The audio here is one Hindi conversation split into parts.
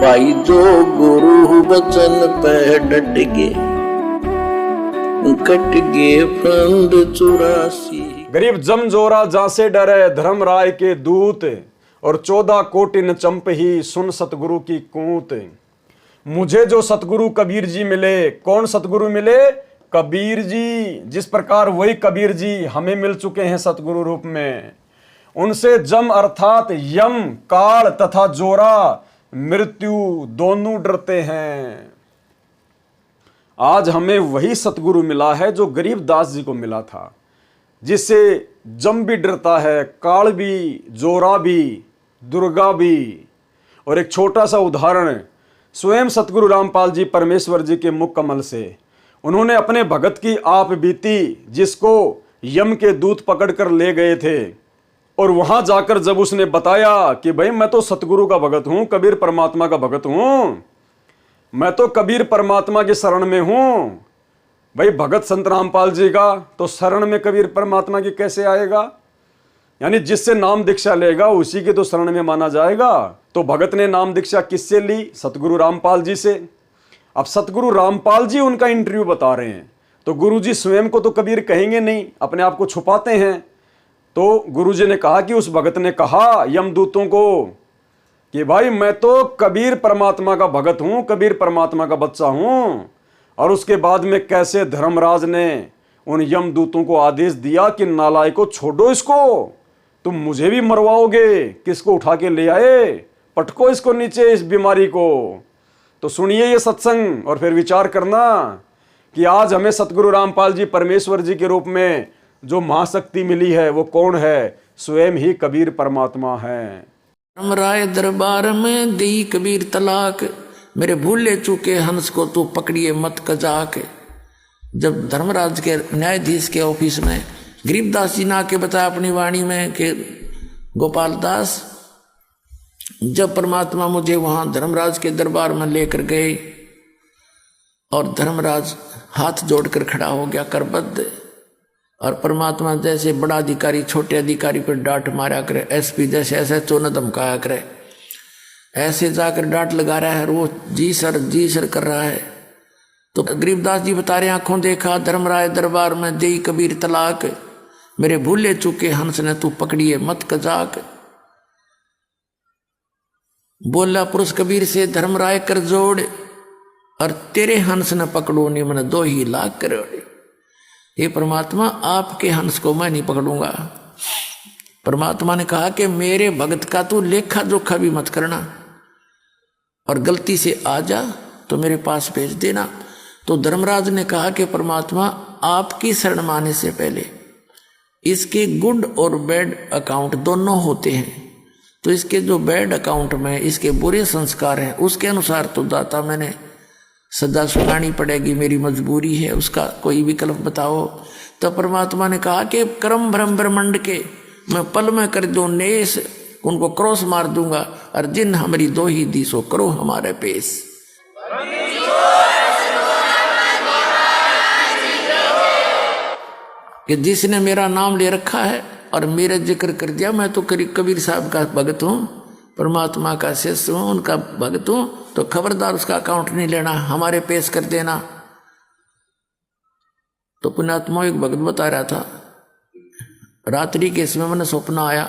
भाई जो गुरु वचन पे डट गे, कट गे फंद 84। गरीब जमजोरा जासे डरे धर्म राय के दूत, और 14 कोटिन चंप ही सुन सतगुरु की कूत। मुझे जो सतगुरु कबीर जी मिले, कौन सतगुरु मिले? कबीर जी। जिस प्रकार वही कबीर जी हमें मिल चुके हैं सतगुरु रूप में, उनसे जम अर्थात यम, काल तथा जोरा, मृत्यु दोनों डरते हैं। आज हमें वही सतगुरु मिला है जो गरीबदास जी को मिला था, जिससे जम भी डरता है, काल भी, जोरा भी, दुर्गा भी। और एक छोटा सा उदाहरण स्वयं सतगुरु रामपाल जी परमेश्वर जी के मुख कमल से। उन्होंने अपने भगत की आप बीती, जिसको यम के दूत पकड़कर ले गए थे, और वहां जाकर जब उसने बताया कि भाई मैं तो सतगुरु का भगत हूं, कबीर परमात्मा का भगत हूं, मैं तो कबीर परमात्मा की शरण में हूं। भाई भगत संत रामपाल जी का तो शरण में कबीर परमात्मा की कैसे आएगा? यानी जिससे नाम दीक्षा लेगा उसी के तो शरण में माना जाएगा। तो भगत ने नाम दीक्षा किससे ली? सतगुरु रामपाल जी से। अब सतगुरु रामपाल जी उनका इंटरव्यू बता रहे हैं, तो गुरु जी स्वयं को तो कबीर कहेंगे नहीं, अपने आप को छुपाते हैं। तो गुरु जी ने कहा कि उस भगत ने कहा यमदूतों को कि भाई मैं तो कबीर परमात्मा का भगत हूं, कबीर परमात्मा का बच्चा हूं। और उसके बाद में कैसे धर्मराज ने उन यमदूतों को आदेश दिया कि नालायकों छोड़ो इसको, तुम मुझे भी मरवाओगे। किसको उठा के ले आए? पटको इसको नीचे, इस बीमारी को। तो सुनिए ये सत्संग और फिर विचार करना कि आज हमें सतगुरु रामपाल जी परमेश्वर जी के रूप में जो महाशक्ति मिली है वो कौन है? स्वयं ही कबीर परमात्मा है। धर्मराय दरबार में दी कबीर तलाक, मेरे भूले चूके हंस को तू पकड़िए मत कजाक। जब धर्मराज के न्यायाधीश के ऑफिस में गरीबदास जी ने आके बताया अपनी वाणी में कि गोपाल दास, जब परमात्मा मुझे वहां धर्मराज के दरबार में लेकर गए और धर्मराज हाथ जोड़कर खड़ा हो गया करबद्ध, और परमात्मा जैसे बड़ा अधिकारी छोटे अधिकारी पर डांट मारा करे, एसपी जैसे ऐसे चोन धमकाया करे, ऐसे जाकर डांट लगा रहा है, वो जी सर कर रहा है। तो गरीबदास जी बता रहे आंखों देखा धर्मराय दरबार में देई कबीर तलाक, मेरे भूले चूके हंस ने तू पकड़िए मत कजाक। बोला पुरुष कबीर से धर्मराय कर जोड़, और तेरे हंस न पकड़ो नी मन 2 ही लाख करोड़। हे परमात्मा, आपके हंस को मैं नहीं पकड़ूंगा। परमात्मा ने कहा कि मेरे भगत का तू लेखा जोखा भी मत करना, और गलती से आ जा तो मेरे पास भेज देना। तो धर्मराज ने कहा कि परमात्मा, आपकी शरण माने से पहले इसके गुड और बैड अकाउंट दोनों होते हैं, तो इसके जो बैड अकाउंट में इसके बुरे संस्कार हैं उसके अनुसार तो दाता मैंने सदा सुनानी पड़ेगी, मेरी मजबूरी है, उसका कोई विकल्प बताओ। तो परमात्मा ने कहा कि कर्म भ्रम ब्रह्मंड के मैं पल में कर दूं नेस, उनको क्रॉस मार दूंगा, और जिन हमारी 2 ही दी सो करो हमारे पेश। कि जिसने मेरा नाम ले रखा है और मेरा जिक्र कर दिया, मैं तो कबीर साहब का भगत हूँ, परमात्मा का शिष्य हूँ, उनका भगत हूँ, तो खबरदार उसका अकाउंट नहीं लेना, हमारे पेश कर देना। तो पुण्यात्मा एक भगत बता रहा था, रात्रि के समय मैंने सपना आया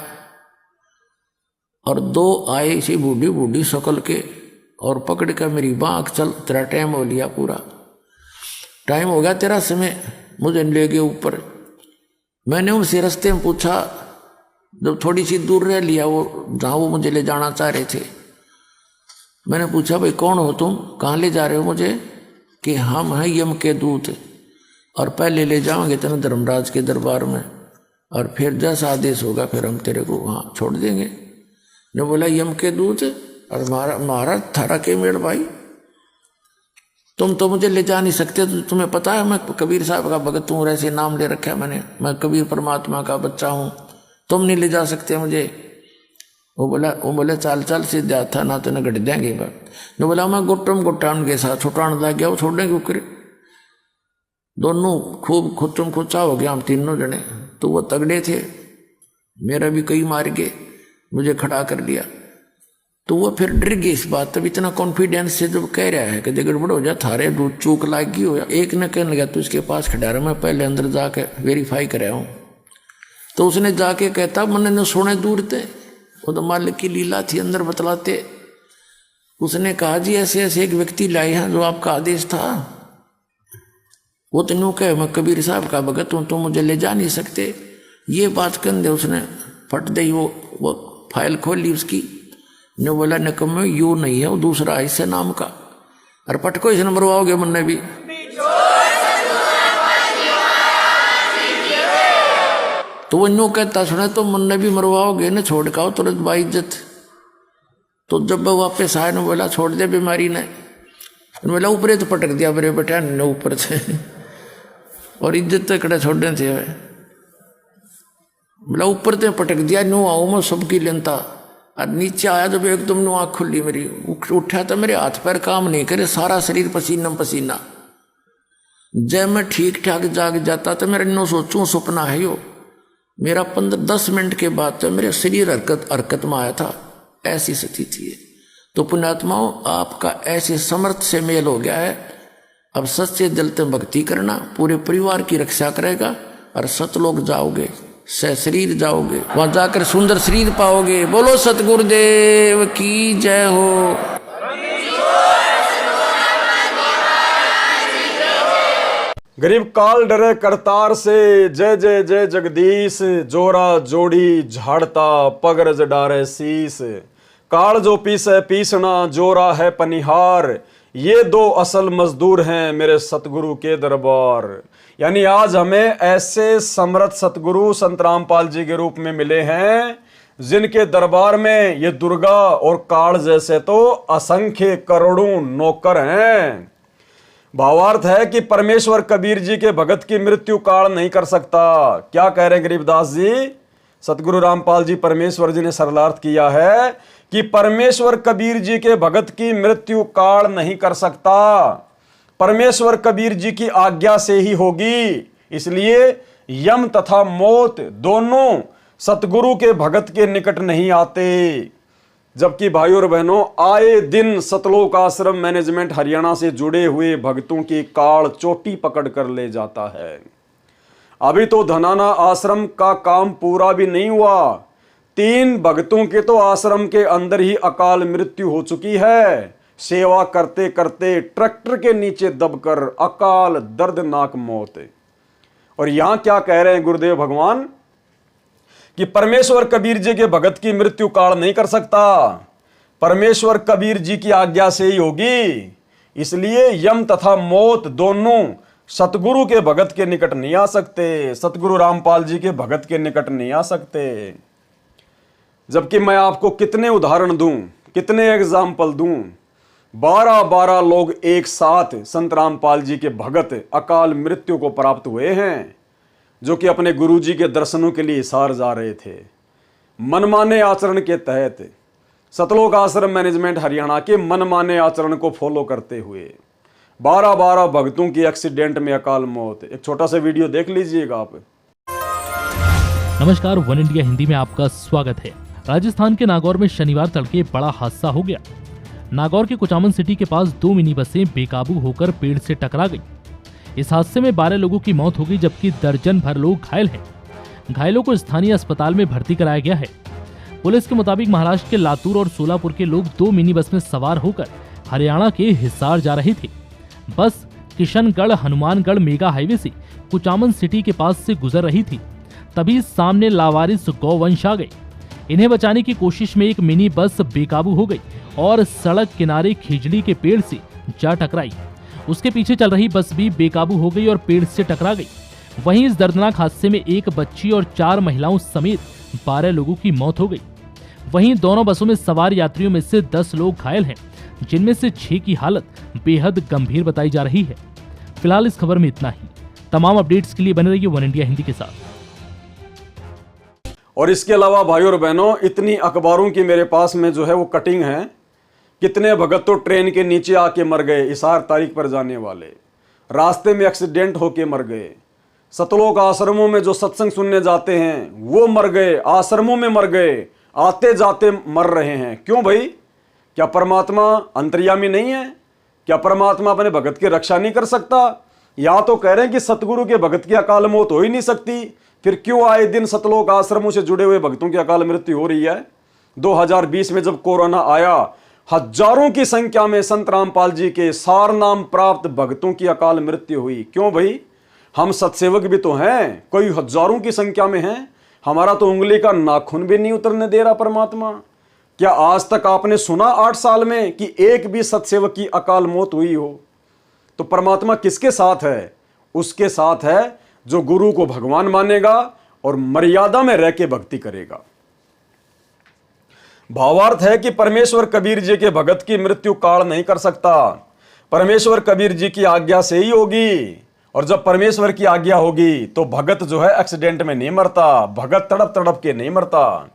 और 2 आए इसी बूढ़ी बूढ़ी शकल के, और पकड़ कर मेरी बाँख, चल तेरा टाइम हो लिया, पूरा टाइम हो गया तेरा समय, मुझे ले गए ऊपर। मैंने उनसे रास्ते में पूछा, जब थोड़ी सी दूर रह लिया वो जहाँ वो मुझे ले जाना चाह रहे थे, मैंने पूछा भाई कौन हो तुम, कहाँ ले जा रहे हो मुझे? कि हम हैं यम के दूत, और पहले ले जाओगे तेरे धर्मराज के दरबार में, और फिर जैसा आदेश होगा फिर हम तेरे को वहाँ छोड़ देंगे। ने बोला यम के दूत और महाराज थारा के मेड़ भाई, तुम तो मुझे ले जा नहीं सकते, तो तुम्हें पता है मैं कबीर साहब का भगत हूँ, ऐसे नाम ले रखा है मैंने, मैं कबीर परमात्मा का बच्चा हूँ, तुम नहीं ले जा सकते मुझे। वो बोला चाल सीधा था ना, तो न गड़ देंगे बात। ने बोला मैं गुट्टान के साथ छुटान लग गया, वो छोड़ने क्यों करे, दोनों खूब खुच्चम खुच्चा हो गया हम तीनों जने। तो वो तगड़े थे, मेरा भी कई मार गए, मुझे खड़ा कर लिया। तो वो फिर डर गई इस बात। तब इतना कॉन्फिडेंस से जब कह रहा है कि गड़बड़ हो जा, थारे दूध चूक लागी हो। एक ने कहने लगा तू इसके पास खड़ा रहा, मैं पहले अंदर जाके वेरीफाई कर रहा हूँ। तो उसने जाके कहता मैंने न सोने दूर थे, वो तो मालिक की लीला थी, अंदर बतलाते। उसने कहा जी ऐसे ऐसे एक व्यक्ति लाए हैं जो आपका आदेश था। वो तो यूँ कहे मैं कबीर साहब का भगत हूँ, तो मुझे ले जा नहीं सकते। ये बात कर दे उसने फट दे वो फाइल खोल ली उसकी। ने बोला निकम्मे यू नहीं है, वो दूसरा है इससे नाम का। और पटको इसने मरवाओगे मुन्ने भी। तो वो यूँ कहता सुने तो मुन्ने भी मरवाओगे न, छोड़ का तुरंत बाई इज्जत। तो जब वो वापस आए न बोला छोड़ दे बीमारी ने। बोला ऊपर तो पटक दिया मेरे बेटा ने ऊपर से, और इज्जत तो कड़े छोड़ने थे। बोला ऊपर तो पटक दिया, नो आओ मैं सबकी लेनता। और नीचे आया जब एकदम नो आँख खुली मेरी, उठा तो मेरे हाथ पैर काम नहीं करे, सारा शरीर पसीना पसीना। जब मैं ठीक ठाक जाग जाता तो मेरे नो सोचूं सपना है यो। मेरा 15-10 मिनट के बाद तो मेरे शरीर हरकत में आया था, ऐसी स्थिति थी। तो पुण्यात्माओं आपका ऐसे समर्थ से मेल हो गया है। अब सच्चे दिल से भक्ति करना, पूरे परिवार की रक्षा करेगा, और सतलोक जाओगे, शरीर जाओगे, वहां जाकर सुंदर शरीर पाओगे। बोलो सतगुरुदेव की जय हो। गरीब काल डरे करतार से, जय जय जय जगदीश। जोरा जोड़ी झाड़ता पगरज डारे शीस। काल जो पीसे पीसना, जोरा है पनिहार। ये दो असल मजदूर हैं मेरे सतगुरु के दरबार। यानी आज हमें ऐसे समर्थ सतगुरु संत रामपाल जी के रूप में मिले हैं, जिनके दरबार में ये दुर्गा और काल जैसे तो असंख्य करोड़ों नौकर हैं। भावार्थ है कि परमेश्वर कबीर जी के भगत की मृत्यु काल नहीं कर सकता। क्या कह रहे हैं गरीबदास जी? सतगुरु रामपाल जी परमेश्वर जी ने सरलार्थ किया है कि परमेश्वर कबीर जी के भगत की मृत्यु काल नहीं कर सकता, परमेश्वर कबीर जी की आज्ञा से ही होगी। इसलिए यम तथा मौत दोनों सतगुरु के भगत के निकट नहीं आते। जबकि भाइयों और बहनों, आए दिन सतलोक आश्रम मैनेजमेंट हरियाणा से जुड़े हुए भक्तों की काल चोटी पकड़ कर ले जाता है। अभी तो धनाना आश्रम का काम पूरा भी नहीं हुआ, 3 भक्तों के तो आश्रम के अंदर ही अकाल मृत्यु हो चुकी है। सेवा करते करते ट्रैक्टर के नीचे दबकर अकाल दर्दनाक मौत। और यहां क्या कह रहे हैं गुरुदेव भगवान कि परमेश्वर कबीर जी के भगत की मृत्यु काल नहीं कर सकता, परमेश्वर कबीर जी की आज्ञा से ही होगी। इसलिए यम तथा मौत दोनों सतगुरु के भगत के निकट नहीं आ सकते, सतगुरु रामपाल जी के भगत के निकट नहीं आ सकते। जबकि मैं आपको कितने उदाहरण दूं, कितने एग्जाम्पल दूं। 12 लोग एक साथ संत रामपाल जी के भगत अकाल मृत्यु को प्राप्त हुए हैं, जो कि अपने गुरुजी के दर्शनों के लिए हिसार जा रहे थे। मनमाने आचरण के तहत सतलोक आश्रम मैनेजमेंट हरियाणा के मनमाने आचरण को फॉलो करते हुए 12 भक्तों की एक्सीडेंट में अकाल मौत। एक छोटा सा वीडियो देख लीजिएगा आप। नमस्कार, वन इंडिया हिंदी में आपका स्वागत है। राजस्थान के नागौर में शनिवार तड़के बड़ा हादसा हो गया। नागौर के कुचामन सिटी के पास 2 मिनी बसें बेकाबू होकर पेड़ से टकरा गई। इस हादसे में 12 लोगों की मौत हो गई, जबकि दर्जन भर लोग घायल हैं। घायलों को स्थानीय अस्पताल में भर्ती कराया गया है। पुलिस के मुताबिक महाराष्ट्र के लातूर और सोलापुर के लोग 2 मिनी बस में सवार होकर हरियाणा के हिसार जा रहे थे। बस किशनगढ़ हनुमानगढ़ मेगा हाईवे से कुचामन सिटी के पास से गुजर रही थी, तभी सामने लावारिस गौवंश आ गए। इन्हें बचाने की कोशिश में एक मिनी बस बेकाबू हो गई और सड़क किनारे खिजड़ी के पेड़ से जा टकराई। उसके पीछे चल रही बस भी बेकाबू हो गई और पेड़ से टकरा गई। वहीं इस दर्दनाक हादसे में एक बच्ची और 4 महिलाओं समेत 12 लोगों की मौत हो गई। वहीं दोनों बसों में सवार यात्रियों में से 10 लोग घायल हैं, जिनमें से 6 की हालत बेहद गंभीर बताई जा रही है। फिलहाल इस खबर में इतना ही। तमाम अपडेट्स के लिए बने रहिए वन इंडिया हिंदी के साथ। और इसके अलावा भाइयों और बहनों, इतनी अखबारों की मेरे पास में जो है वो कटिंग है। कितने भगत तो ट्रेन के नीचे आके मर गए, हिसार तारीख पर जाने वाले, रास्ते में एक्सीडेंट होके मर गए। सतलोक आश्रमों में जो सत्संग सुनने जाते हैं वो मर गए, आश्रमों में मर गए, आते जाते मर रहे हैं। क्यों भाई? क्या परमात्मा अंतर्यामी नहीं है? क्या परमात्मा अपने भगत की रक्षा नहीं कर सकता? या तो कह रहे हैं कि सतगुरु के भगत की अकाल मौत हो ही नहीं सकती, फिर क्यों आए दिन सतलोक आश्रमों से जुड़े हुए भक्तों की अकाल मृत्यु हो रही है? 2020 में जब कोरोना आया, हजारों की संख्या में संत रामपाल जी के सार नाम प्राप्त भक्तों की अकाल मृत्यु हुई। क्यों भाई? हम सत्सेवक भी तो हैं, कोई हजारों की संख्या में हैं, हमारा तो उंगली का नाखून भी नहीं उतरने दे रहा परमात्मा। क्या आज तक आपने सुना 8 साल में कि एक भी सत्सेवक की अकाल मौत हुई हो? तो परमात्मा किसके साथ है? उसके साथ है जो गुरु को भगवान मानेगा और मर्यादा में रह के भक्ति करेगा। भावार्थ है कि परमेश्वर कबीर जी के भगत की मृत्यु काल नहीं कर सकता, परमेश्वर कबीर जी की आज्ञा से ही होगी। और जब परमेश्वर की आज्ञा होगी तो भगत जो है एक्सीडेंट में नहीं मरता, भगत तड़प तड़प के नहीं मरता।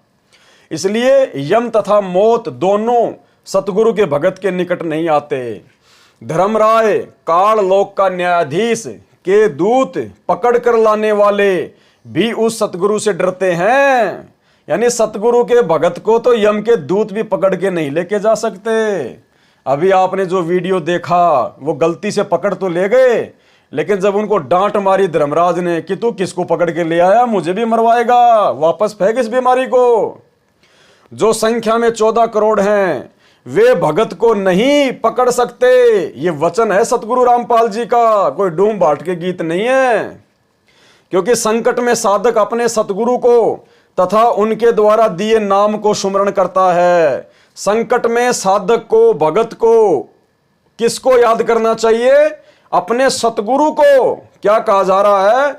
इसलिए यम तथा मौत दोनों सतगुरु के भगत के निकट नहीं आते। धर्मराय काल लोक का न्यायाधीश के दूत पकड़ कर लाने वाले भी उस सतगुरु से डरते हैं। यानी सतगुरु के भगत को तो यम के दूत भी पकड़ के नहीं लेके जा सकते। अभी आपने जो वीडियो देखा वो गलती से पकड़ तो ले गए, लेकिन जब उनको डांट मारी धर्मराज ने कि तू किसको पकड़ के ले आया, मुझे भी मरवाएगा, वापस फेंक इस बीमारी को। जो संख्या में 14 करोड़ हैं वे भगत को नहीं पकड़ सकते। ये वचन है सतगुरु रामपाल जी का, कोई डूम बाट के गीत नहीं है। क्योंकि संकट में साधक अपने सतगुरु को तथा उनके द्वारा दिए नाम को सुमरण करता है। संकट में साधक को, भगत को किसको याद करना चाहिए? अपने सतगुरु को। क्या कहा जा रहा है?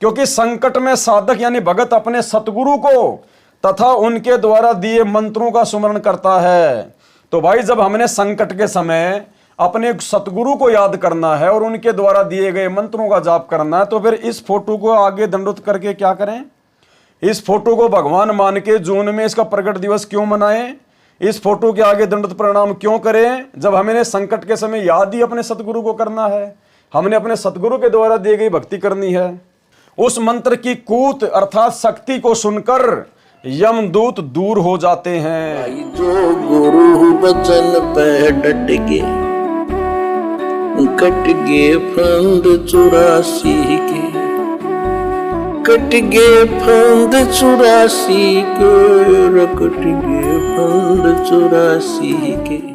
क्योंकि संकट में साधक यानी भगत अपने सतगुरु को तथा उनके द्वारा दिए मंत्रों का सुमरण करता है। तो भाई जब हमने संकट के समय अपने सतगुरु को याद करना है और उनके द्वारा दिए गए मंत्रों का जाप करना है, तो फिर इस फोटो को आगे दंडोत करके क्या करें? इस फोटो को भगवान मान के जून में इसका प्रकट दिवस क्यों मनाएं? इस फोटो के आगे दंडोत प्रणाम क्यों करें? जब हमें संकट के समय याद ही अपने सतगुरु को करना है, हमने अपने सतगुरु के द्वारा दी गई भक्ति करनी है। उस मंत्र की कूट अर्थात शक्ति को सुनकर यमदूत दूर हो जाते हैं। जो गुरु बचन पे डट के कट गे फंद 84 के, कट गे फंद 84 के, कट गे फंद 84 के।